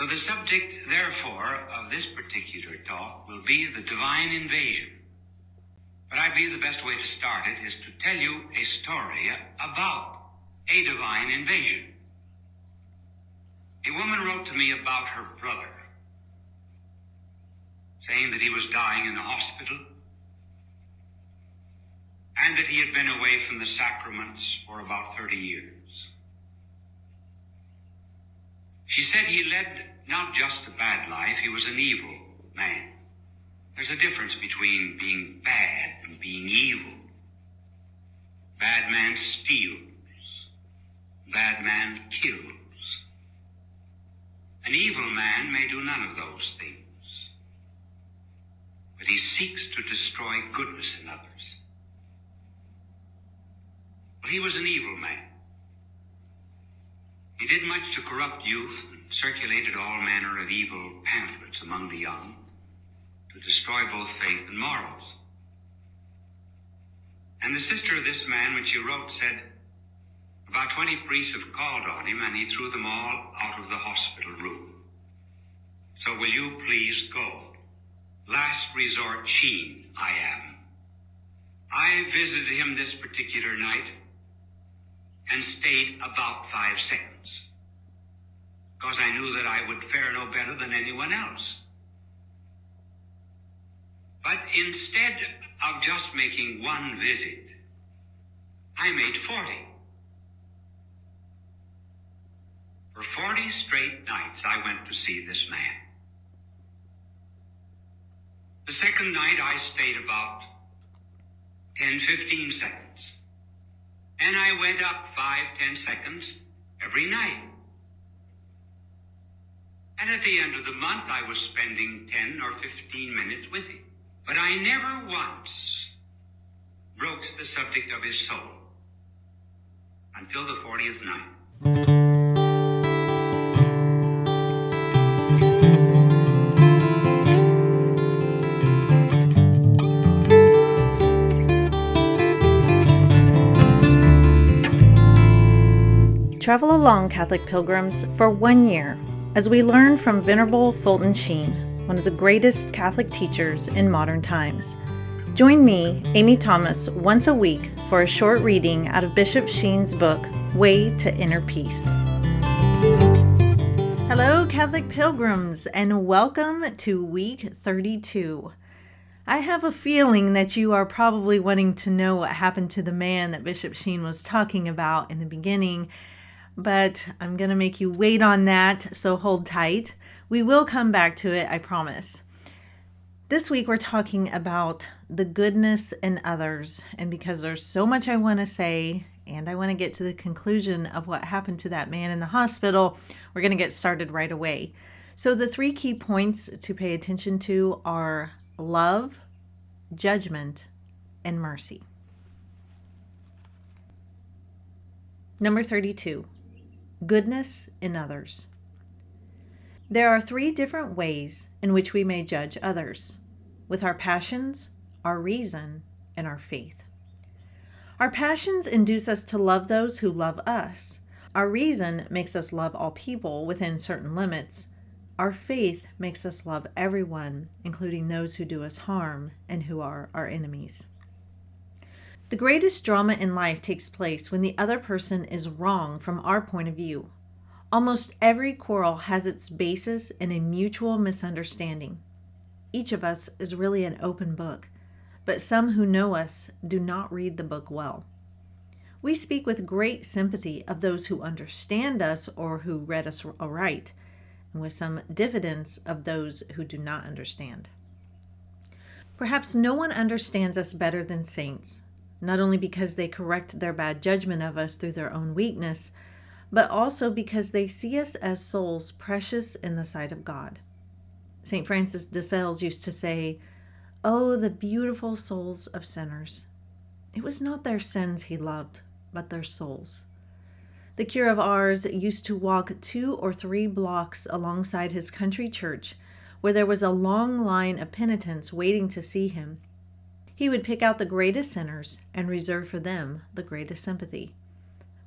So the subject, therefore, of this particular talk will be the divine invasion. But I believe the best way to start it is to tell you a story about a divine invasion. A woman wrote to me about her brother, saying that he was dying in the hospital and that he had been away from the sacraments for about 30 years. She said he led not just a bad life, he was an evil man. There's a difference between being bad and being evil. Bad man steals. Bad man kills. An evil man may do none of those things, but he seeks to destroy goodness in others. Well, he was an evil man. He did much to corrupt youth and circulated all manner of evil pamphlets among the young to destroy both faith and morals. And the sister of this man, when she wrote, said about 20 priests have called on him and he threw them all out of the hospital room. So will you please go? Last resort Sheen, I am. I visited him this particular night and stayed about 5 seconds, because I knew that I would fare no better than anyone else. But instead of just making one visit, I made 40. For 40 straight nights, I went to see this man. The second night, I stayed about 10-15 seconds. And I went up 5-10 seconds every night. And at the end of the month, I was spending 10 or 15 minutes with him. But I never once broached the subject of his soul until the 40th night. Travel along, Catholic pilgrims, for 1 year as we learn from Venerable Fulton Sheen, one of the greatest Catholic teachers in modern times. Join me, Amy Thomas, once a week for a short reading out of Bishop Sheen's book, Way to Inner Peace. Hello, Catholic pilgrims, and welcome to week 32. I have a feeling that you are probably wanting to know what happened to the man that Bishop Sheen was talking about in the beginning, but I'm going to make you wait on that, so hold tight. We will come back to it, I promise. This week we're talking about the goodness in others, and because there's so much I want to say, and I want to get to the conclusion of what happened to that man in the hospital, we're going to get started right away. So the 3 key points to pay attention to are love, judgment, and mercy. Number 32. Goodness in others. There are 3 different ways in which we may judge others: with our passions, our reason, and our faith. Our passions induce us to love those who love us. Our reason makes us love all people within certain limits. Our faith makes us love everyone, including those who do us harm and who are our enemies. The greatest drama in life takes place when the other person is wrong from our point of view. Almost every quarrel has its basis in a mutual misunderstanding. Each of us is really an open book, but some who know us do not read the book well. We speak with great sympathy of those who understand us or who read us aright, and with some diffidence of those who do not understand. Perhaps no one understands us better than saints, not only because they correct their bad judgment of us through their own weakness, but also because they see us as souls precious in the sight of God. St. Francis de Sales used to say, "Oh, the beautiful souls of sinners." It was not their sins he loved, but their souls. The cure of Ars used to walk 2 or 3 blocks alongside his country church, where there was a long line of penitents waiting to see him. He would pick out the greatest sinners and reserve for them the greatest sympathy.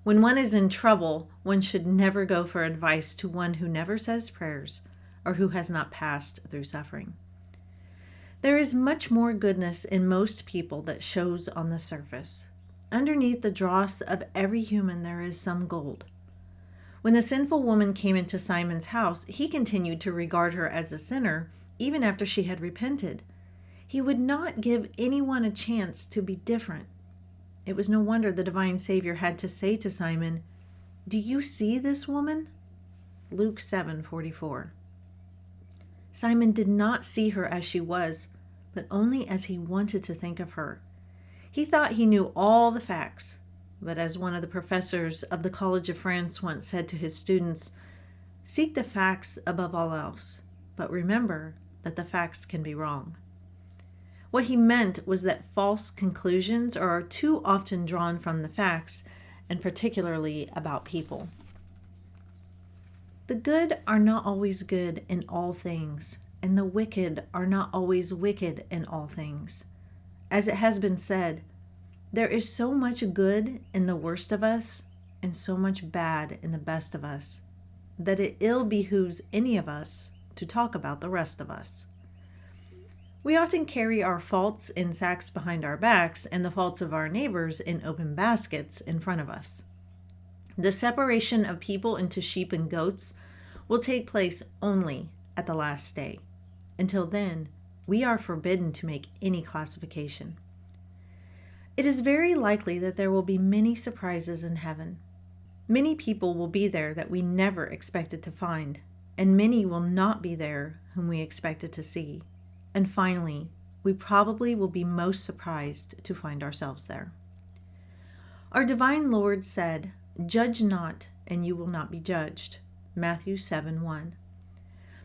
When one is in trouble, one should never go for advice to one who never says prayers or who has not passed through suffering. There is much more goodness in most people that shows on the surface. Underneath the dross of every human there is some gold. When the sinful woman came into Simon's house, he continued to regard her as a sinner even after she had repented. He would not give anyone a chance to be different. It was no wonder the divine Savior had to say to Simon, "Do you see this woman?" Luke 7:44. Simon did not see her as she was, but only as he wanted to think of her. He thought he knew all the facts, but as one of the professors of the College of France once said to his students, "Seek the facts above all else, but remember that the facts can be wrong." What he meant was that false conclusions are too often drawn from the facts, and particularly about people. The good are not always good in all things, and the wicked are not always wicked in all things. As it has been said, there is so much good in the worst of us and so much bad in the best of us that it ill behooves any of us to talk about the rest of us. We often carry our faults in sacks behind our backs and the faults of our neighbors in open baskets in front of us. The separation of people into sheep and goats will take place only at the last day. Until then, we are forbidden to make any classification. It is very likely that there will be many surprises in heaven. Many people will be there that we never expected to find, and many will not be there whom we expected to see. And finally, we probably will be most surprised to find ourselves there. Our divine Lord said, "Judge not, and you will not be judged." Matthew 7:1.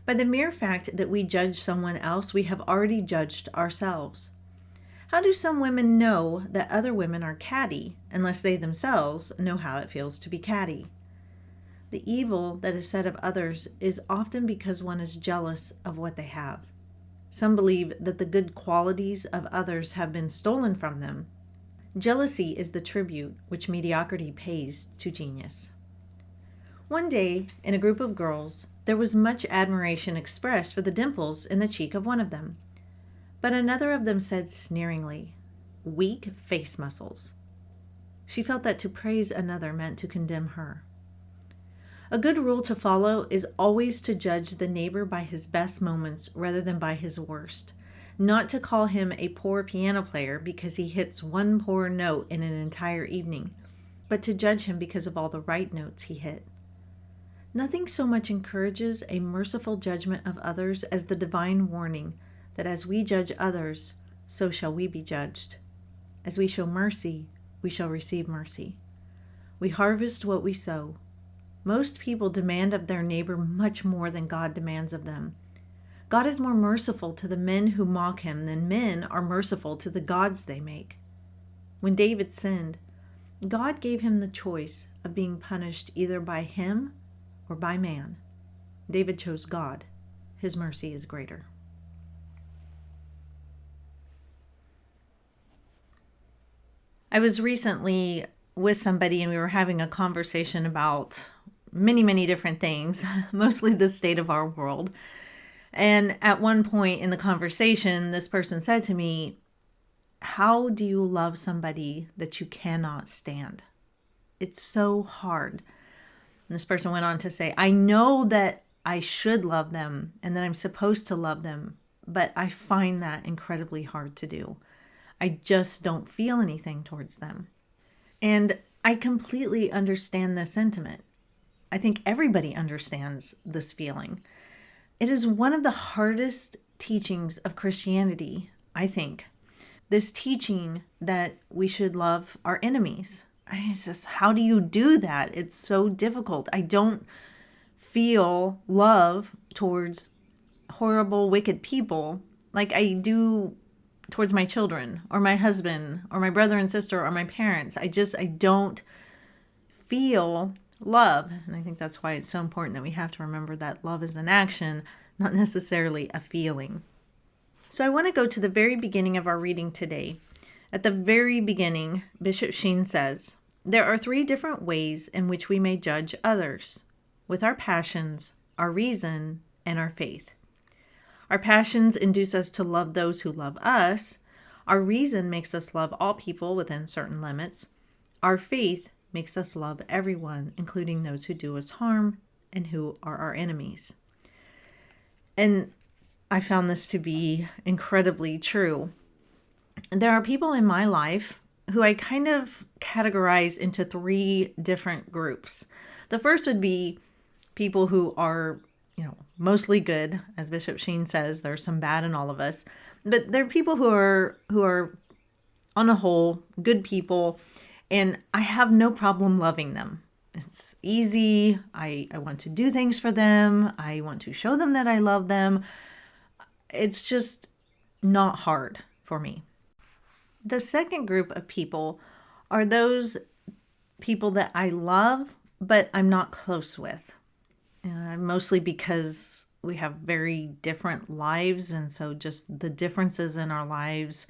By the mere fact that we judge someone else, we have already judged ourselves. How do some women know that other women are catty unless they themselves know how it feels to be catty? The evil that is said of others is often because one is jealous of what they have. Some believe that the good qualities of others have been stolen from them. Jealousy is the tribute which mediocrity pays to genius. One day, in a group of girls, there was much admiration expressed for the dimples in the cheek of one of them. But another of them said sneeringly, "Weak face muscles." She felt that to praise another meant to condemn her. A good rule to follow is always to judge the neighbor by his best moments rather than by his worst. Not to call him a poor piano player because he hits one poor note in an entire evening, but to judge him because of all the right notes he hit. Nothing so much encourages a merciful judgment of others as the divine warning that as we judge others, so shall we be judged. As we show mercy, we shall receive mercy. We harvest what we sow. Most people demand of their neighbor much more than God demands of them. God is more merciful to the men who mock him than men are merciful to the gods they make. When David sinned, God gave him the choice of being punished either by him or by man. David chose God. His mercy is greater. I was recently with somebody and we were having a conversation about many different things, mostly the state of our world. And at one point in the conversation, this person said to me, "How do you love somebody that you cannot stand? It's so hard." And this person went on to say, "I know that I should love them and that I'm supposed to love them, but I find that incredibly hard to do. I just don't feel anything towards them." And I completely understand this sentiment. I think everybody understands this feeling. It is one of the hardest teachings of Christianity, I think. This teaching that we should love our enemies. It's just, how do you do that? It's so difficult. I don't feel love towards horrible, wicked people like I do towards my children or my husband or my brother and sister or my parents. I don't feel love. And I think that's why it's so important that we have to remember that love is an action, not necessarily a feeling. So I want to go to the very beginning of our reading today. At the very beginning, Bishop Sheen says, There are three different ways in which we may judge others: with our passions, our reason, and our faith. Our passions induce us to love those who love us. Our reason makes us love all people within certain limits. Our faith makes us love everyone, including those who do us harm and who are our enemies. And I found this to be incredibly true. There are people in my life who I kind of categorize into three different groups. The first would be people who are, mostly good. As Bishop Sheen says, there's some bad in all of us. But there are people who are on a whole good people, and I have no problem loving them. It's easy. I want to do things for them. I want to show them that I love them. It's just not hard for me. The second group of people are those people that I love, but I'm not close with. Mostly because we have very different lives, and so just the differences in our lives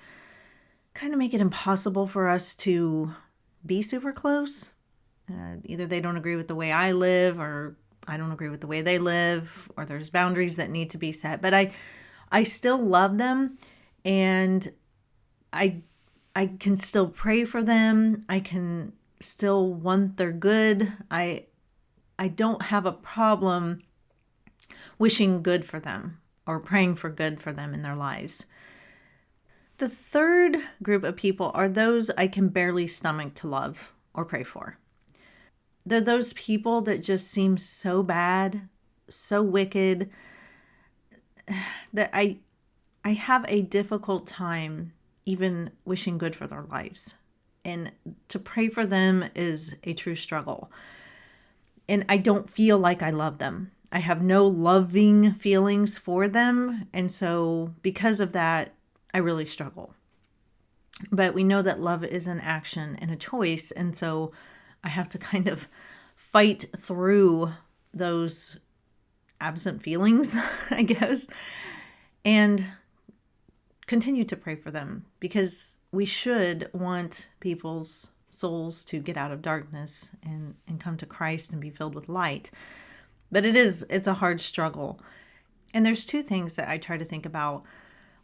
kind of make it impossible for us to be super close. Either they don't agree with the way I live, or I don't agree with the way they live, or there's boundaries that need to be set. But I still love them, and I can still pray for them. I can still want their good. I don't have a problem wishing good for them or praying for good for them in their lives. The third group of people are those I can barely stomach to love or pray for. They're those people that just seem so bad, so wicked, that I have a difficult time even wishing good for their lives. And to pray for them is a true struggle. And I don't feel like I love them. I have no loving feelings for them. And so because of that, I really struggle. But we know that love is an action and a choice. And so I have to kind of fight through those absent feelings, I guess, and continue to pray for them, because we should want people's souls to get out of darkness and come to Christ and be filled with light. But it's a hard struggle. And there's two things that I try to think about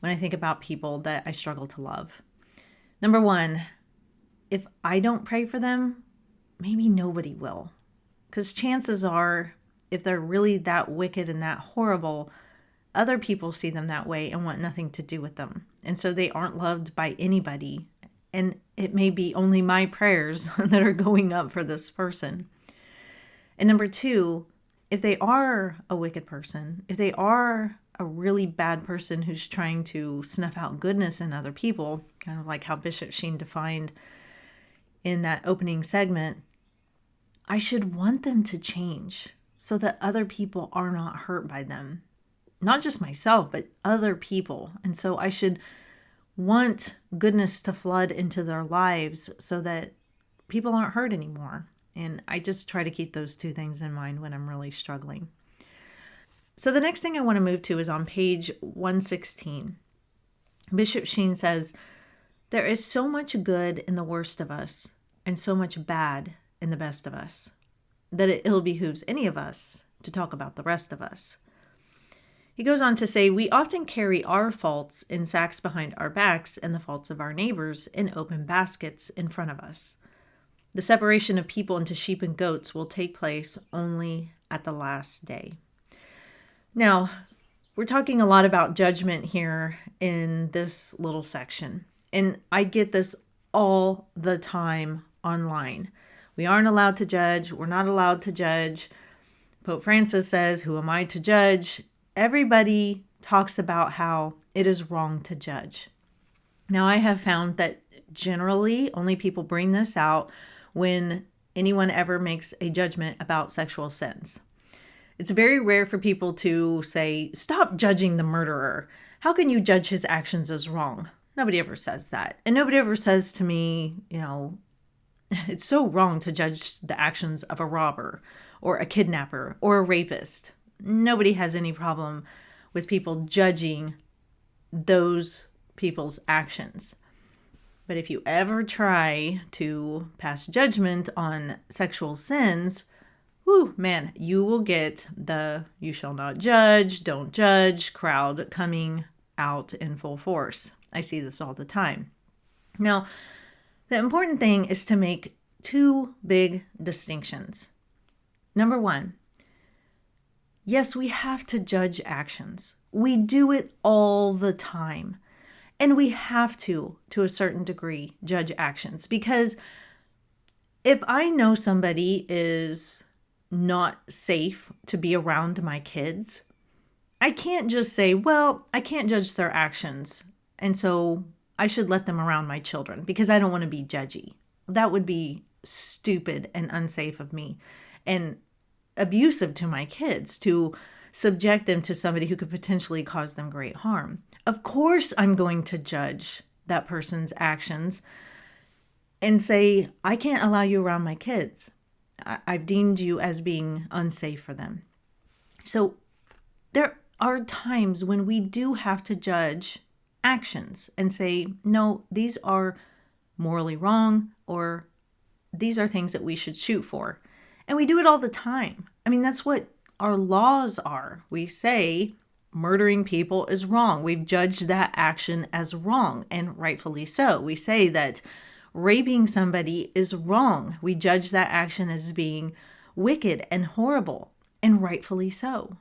when I think about people that I struggle to love. Number one, if I don't pray for them, maybe nobody will. Because chances are, if they're really that wicked and that horrible, other people see them that way and want nothing to do with them. And so they aren't loved by anybody. And it may be only my prayers that are going up for this person. And number two, if they are a wicked person, if they are a really bad person who's trying to snuff out goodness in other people, kind of like how Bishop Sheen defined in that opening segment, I should want them to change so that other people are not hurt by them. Not just myself, but other people. And so I should want goodness to flood into their lives so that people aren't hurt anymore. And I just try to keep those two things in mind when I'm really struggling. So the next thing I want to move to is on page 116. Bishop Sheen says, "There is so much good in the worst of us and so much bad in the best of us that it ill behooves any of us to talk about the rest of us." He goes on to say, "We often carry our faults in sacks behind our backs and the faults of our neighbors in open baskets in front of us. The separation of people into sheep and goats will take place only at the last day." Now, we're talking a lot about judgment here in this little section. And I get this all the time online. We aren't allowed to judge. We're not allowed to judge. Pope Francis says, "Who am I to judge?" Everybody talks about how it is wrong to judge. Now, I have found that generally only people bring this out when anyone ever makes a judgment about sexual sins. It's very rare for people to say, "Stop judging the murderer. How can you judge his actions as wrong?" Nobody ever says that. And nobody ever says to me, it's so wrong to judge the actions of a robber or a kidnapper or a rapist. Nobody has any problem with people judging those people's actions. But if you ever try to pass judgment on sexual sins, whew, man, you will get the "you shall not judge, don't judge" crowd coming out in full force. I see this all the time. Now, the important thing is to make two big distinctions. Number one, yes, we have to judge actions. We do it all the time. And we have to a certain degree, judge actions. Because if I know somebody is not safe to be around my kids, I can't just say, well, I can't judge their actions, and so I should let them around my children because I don't want to be judgy. That would be stupid and unsafe of me and abusive to my kids to subject them to somebody who could potentially cause them great harm. Of course, I'm going to judge that person's actions and say, I can't allow you around my kids. I've deemed you as being unsafe for them. So there are times when we do have to judge actions and say, no, these are morally wrong, or these are things that we should shoot for. And we do it all the time. I mean, that's what our laws are. We say murdering people is wrong. We've judged that action as wrong, and rightfully so. We say that raping somebody is wrong. We judge that action as being wicked and horrible, and rightfully so.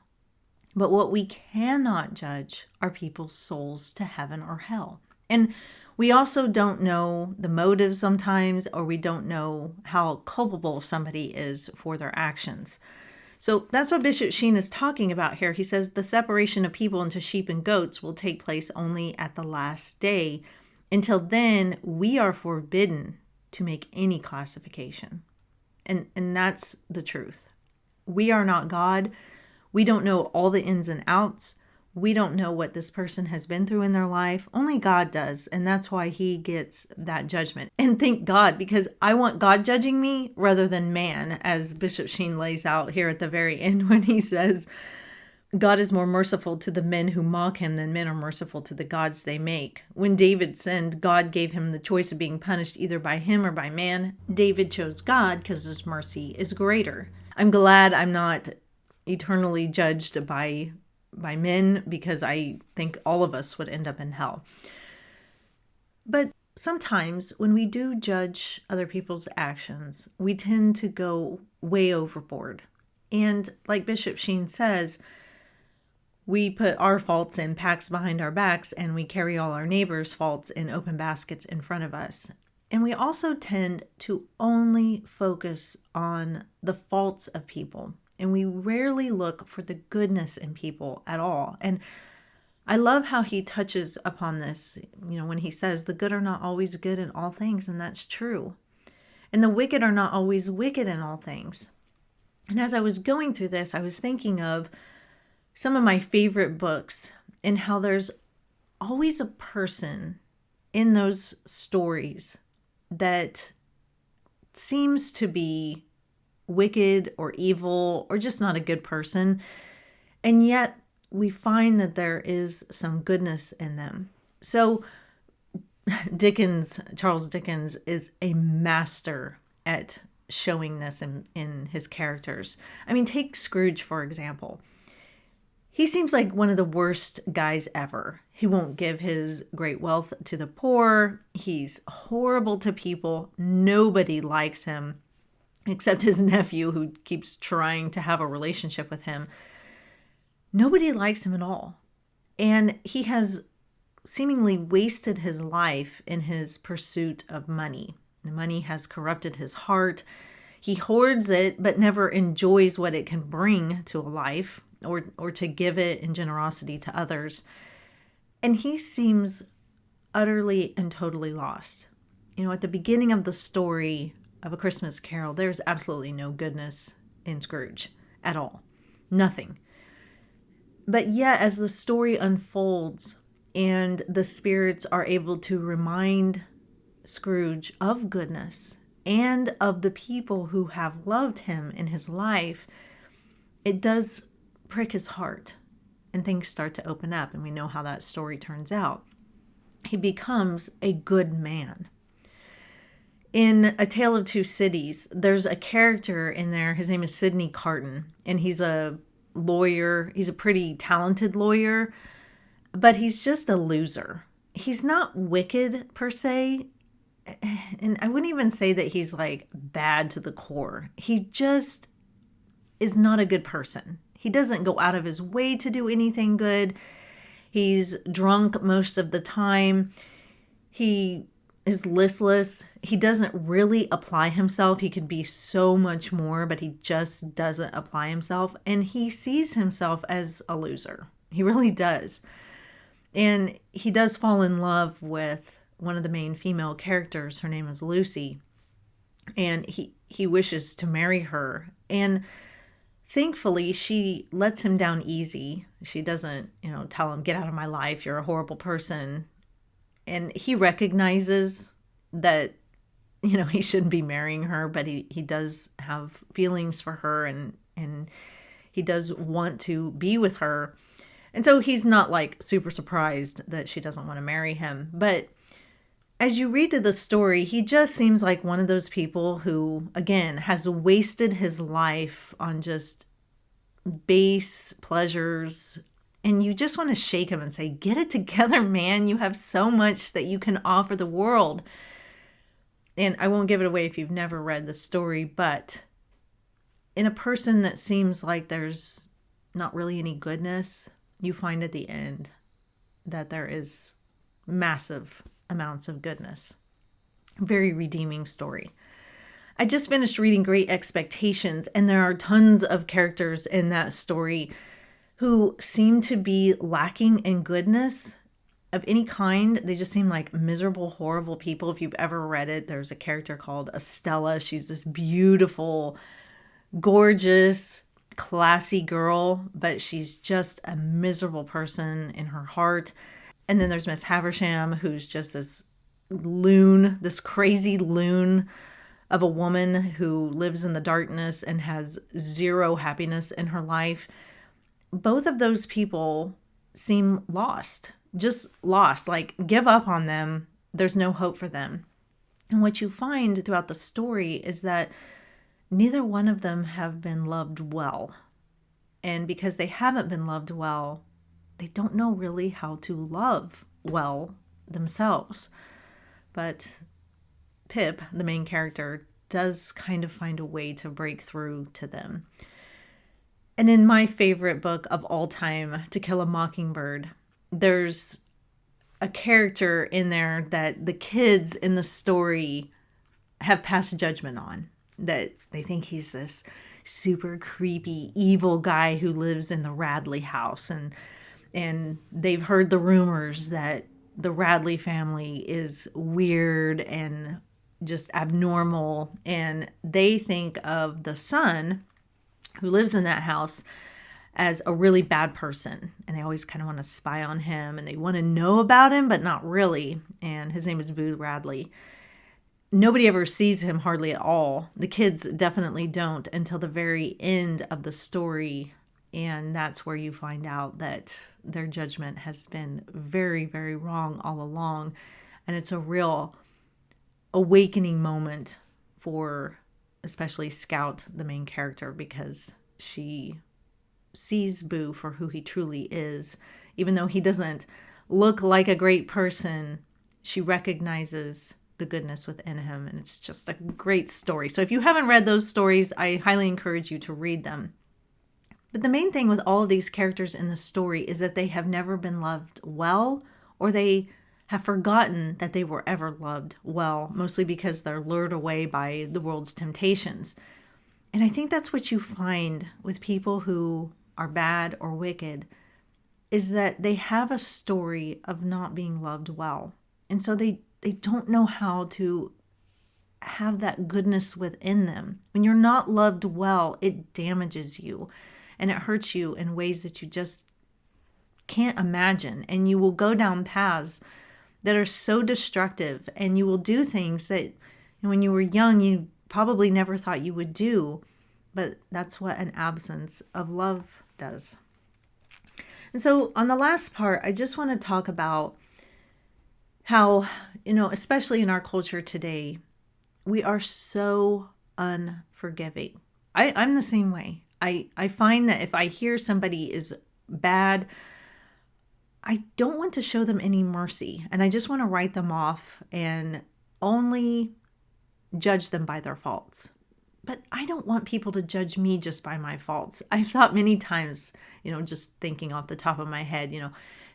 But what we cannot judge are people's souls to heaven or hell. And we also don't know the motives sometimes, or we don't know how culpable somebody is for their actions. So that's what Bishop Sheen is talking about here. He says the separation of people into sheep and goats will take place only at the last day. Until then, we are forbidden to make any classification. And that's the truth. We are not God. We don't know all the ins and outs. We don't know what this person has been through in their life. Only God does. And that's why he gets that judgment. And thank God, because I want God judging me rather than man, as Bishop Sheen lays out here at the very end when he says, God is more merciful to the men who mock him than men are merciful to the gods they make. When David sinned, God gave him the choice of being punished either by him or by man. David chose God because his mercy is greater. I'm glad I'm not eternally judged by men, because I think all of us would end up in hell. But sometimes when we do judge other people's actions, we tend to go way overboard. And like Bishop Sheen says, we put our faults in packs behind our backs, and we carry all our neighbors' faults in open baskets in front of us. And we also tend to only focus on the faults of people. And we rarely look for the goodness in people at all. And I love how he touches upon this, when he says the good are not always good in all things, and that's true. And the wicked are not always wicked in all things. And as I was going through this, I was thinking of some of my favorite books and how there's always a person in those stories that seems to be wicked or evil or just not a good person. And yet we find that there is some goodness in them. So Charles Dickens is a master at showing this in his characters. I mean, take Scrooge, for example. He seems like one of the worst guys ever. He won't give his great wealth to the poor. He's horrible to people. Nobody likes him except his nephew, who keeps trying to have a relationship with him. Nobody likes him at all. And he has seemingly wasted his life in his pursuit of money. The money has corrupted his heart. He hoards it, but never enjoys what it can bring to a life, or to give it in generosity to others. And he seems utterly and totally lost. At the beginning of the story of A Christmas Carol, there's absolutely no goodness in Scrooge at all. Nothing. But yet, as the story unfolds and the spirits are able to remind Scrooge of goodness and of the people who have loved him in his life, it does prick his heart, and things start to open up, and we know how that story turns out. He becomes a good man. In A Tale of Two Cities, there's a character in there. His name is Sidney Carton, and he's a lawyer. He's a pretty talented lawyer, but he's just a loser. He's not wicked per se, and I wouldn't even say that he's like bad to the core. He just is not a good person. He doesn't go out of his way to do anything good. He's drunk most of the time. He is listless. He doesn't really apply himself. He could be so much more, but he just doesn't apply himself. And he sees himself as a loser. He really does. And he does fall in love with one of the main female characters. Her name is Lucy. And he wishes to marry her. And thankfully, she lets him down easy. She doesn't, tell him, get out of my life. You're a horrible person. And he recognizes that, he shouldn't be marrying her, but he does have feelings for her and he does want to be with her. And so he's not like super surprised that she doesn't want to marry him. But as you read through the story, he just seems like one of those people who, again, has wasted his life on just base pleasures. And you just want to shake him and say, get it together, man. You have so much that you can offer the world. And I won't give it away if you've never read the story, but in a person that seems like there's not really any goodness, you find at the end that there is massive amounts of goodness. Very redeeming story. I just finished reading Great Expectations, and there are tons of characters in that story who seem to be lacking in goodness of any kind. They just seem like miserable, horrible people. If you've ever read it, there's a character called Estella. She's this beautiful, gorgeous, classy girl, but she's just a miserable person in her heart. And then there's Miss Havisham, who's just this loon, this crazy loon of a woman who lives in the darkness and has zero happiness in her life. Both of those people seem lost, just lost, like give up on them. There's no hope for them. And what you find throughout the story is that neither one of them have been loved well. And because they haven't been loved well, they don't know really how to love well themselves. But Pip, the main character, does kind of find a way to break through to them. And in my favorite book of all time, To Kill a Mockingbird, there's a character in there that the kids in the story have passed judgment on, that they think he's this super creepy, evil guy who lives in the Radley house. And they've heard the rumors that the Radley family is weird and just abnormal. And they think of the son who lives in that house as a really bad person. And they always kind of want to spy on him and they want to know about him, but not really. And his name is Boo Radley. Nobody ever sees him hardly at all. The kids definitely don't until the very end of the story. And that's where you find out that their judgment has been very, very wrong all along. And it's a real awakening moment for especially Scout, the main character, because she sees Boo for who he truly is. Even though he doesn't look like a great person, she recognizes the goodness within him. And it's just a great story. So if you haven't read those stories, I highly encourage you to read them. But the main thing with all of these characters in the story is that they have never been loved well, or they have forgotten that they were ever loved well, mostly because they're lured away by the world's temptations. And I think that's what you find with people who are bad or wicked, is that they have a story of not being loved well. And so they don't know how to have that goodness within them. When you're not loved well, it damages you and it hurts you in ways that you just can't imagine. And you will go down paths that are so destructive, and you will do things that when you were young, you probably never thought you would do. But that's what an absence of love does. And so on the last part, I just want to talk about how, especially in our culture today, we are so unforgiving. I'm the same way. I find that if I hear somebody is bad, I don't want to show them any mercy, and I just want to write them off and only judge them by their faults. But I don't want people to judge me just by my faults. I've thought many times, just thinking off the top of my head,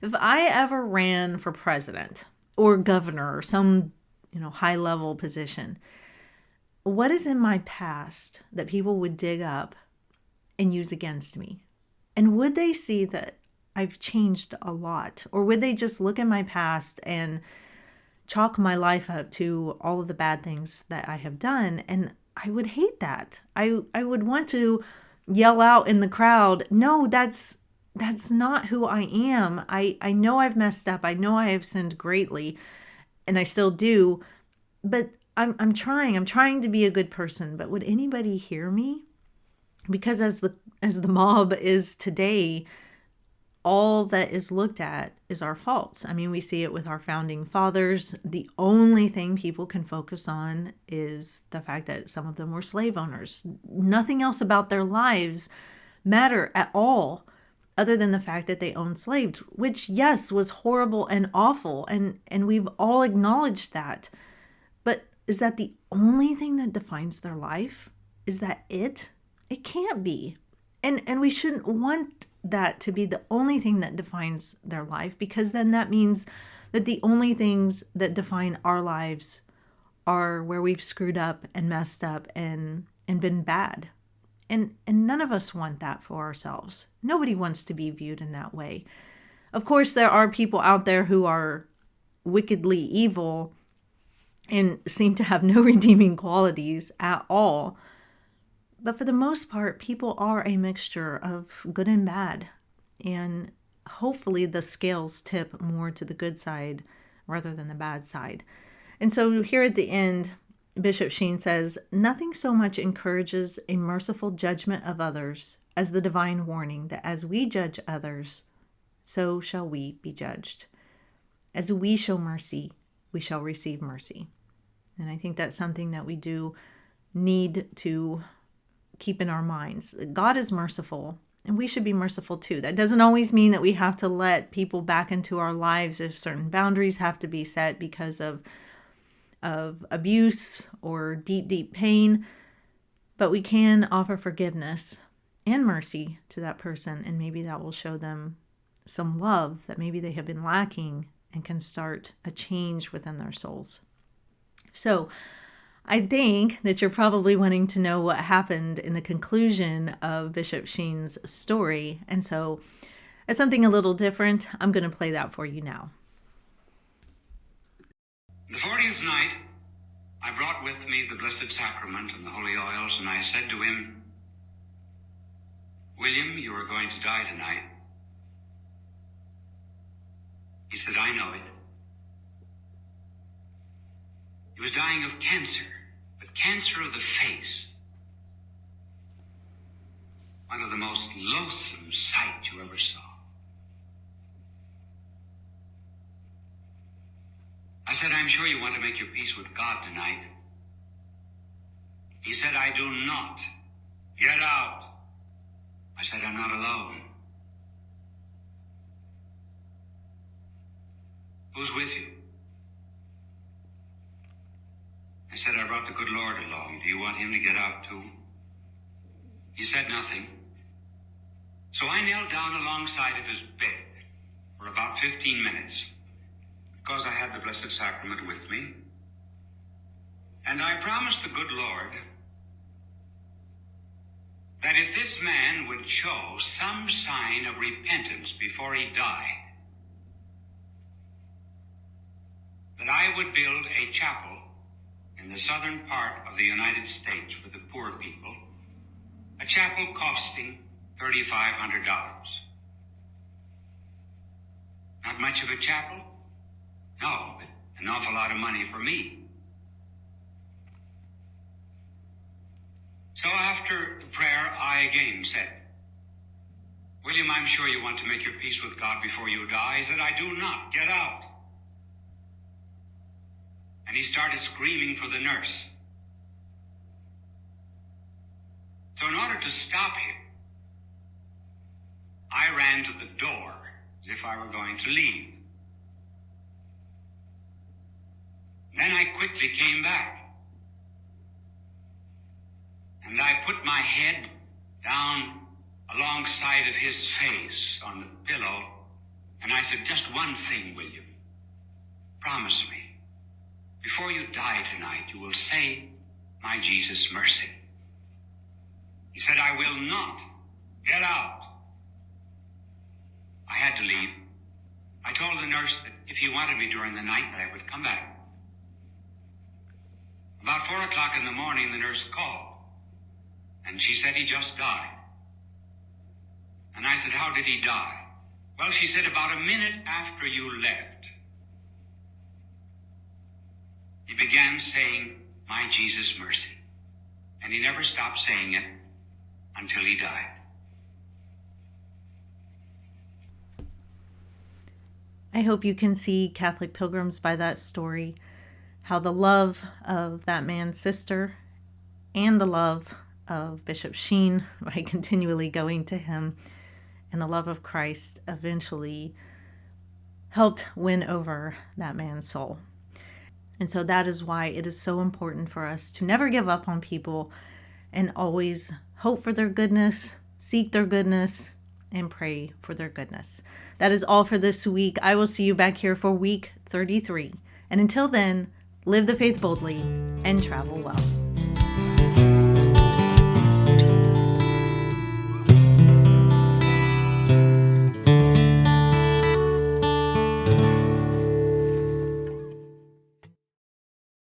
if I ever ran for president or governor or some, high level position, what is in my past that people would dig up and use against me? And would they see that I've changed a lot? Or would they just look at my past and chalk my life up to all of the bad things that I have done? And I would hate that. I would want to yell out in the crowd, no, that's not who I am. I know I've messed up. I know I have sinned greatly, and I still do, but I'm trying to be a good person. But would anybody hear me? Because as the mob is today, all that is looked at is our faults. I mean, we see it with our founding fathers. The only thing people can focus on is the fact that some of them were slave owners. Nothing else about their lives matter at all, other than the fact that they owned slaves, which, yes, was horrible and awful. And we've all acknowledged that. But is that the only thing that defines their life? Is that it? It can't be. And we shouldn't want that to be the only thing that defines their life, because then that means that the only things that define our lives are where we've screwed up and messed up and been bad. And none of us want that for ourselves. Nobody wants to be viewed in that way. Of course, there are people out there who are wickedly evil and seem to have no redeeming qualities at all. But for the most part, people are a mixture of good and bad. And hopefully the scales tip more to the good side rather than the bad side. And so here at the end, Bishop Sheen says, nothing so much encourages a merciful judgment of others as the divine warning that as we judge others, so shall we be judged. As we show mercy, we shall receive mercy. And I think that's something that we do need to keep in our minds. God is merciful, and we should be merciful too. That doesn't always mean that we have to let people back into our lives if certain boundaries have to be set because of abuse or deep pain. But we can offer forgiveness and mercy to that person, and maybe that will show them some love that maybe they have been lacking and can start a change within their souls. So I think that you're probably wanting to know what happened in the conclusion of Bishop Sheen's story. And so as something a little different, I'm going to play that for you now. The 40th night, I brought with me the Blessed Sacrament and the holy oils, and I said to him, William, you are going to die tonight. He said, I know it. He was dying of cancer, but cancer of the face. One of the most loathsome sights you ever saw. I said, I'm sure you want to make your peace with God tonight. He said, I do not. Get out. I said, I'm not alone. Who's with you? I said, I brought the good Lord along. Do you want him to get out too? He said nothing. So I knelt down alongside of his bed for about 15 minutes, because I had the Blessed Sacrament with me. And I promised the good Lord that if this man would show some sign of repentance before he died, that I would build a chapel in the southern part of the United States for the poor people, a chapel costing $3,500. Not much of a chapel? No, but an awful lot of money for me. So after the prayer, I again said, William, I'm sure you want to make your peace with God before you die. He said, I do not. Get out. And he started screaming for the nurse. So in order to stop him, I ran to the door as if I were going to leave. Then I quickly came back. And I put my head down alongside of his face on the pillow, and I said, "Just one thing, William. Promise me, before you die tonight, you will say, 'My Jesus, mercy.'" He said, "I will not. Get out." I had to leave. I told the nurse that if he wanted me during the night, that I would come back. About 4 o'clock in the morning, the nurse called, and she said he just died. And I said, "How did he die?" "Well," she said, "about a minute after you left, he began saying, 'My Jesus, mercy.' And he never stopped saying it until he died." I hope you can see, Catholic pilgrims, by that story, how the love of that man's sister and the love of Bishop Sheen, by continually going to him, and the love of Christ eventually helped win over that man's soul. And so that is why it is so important for us to never give up on people and always hope for their goodness, seek their goodness, and pray for their goodness. That is all for this week. I will see you back here for week 33. And until then, live the faith boldly and travel well.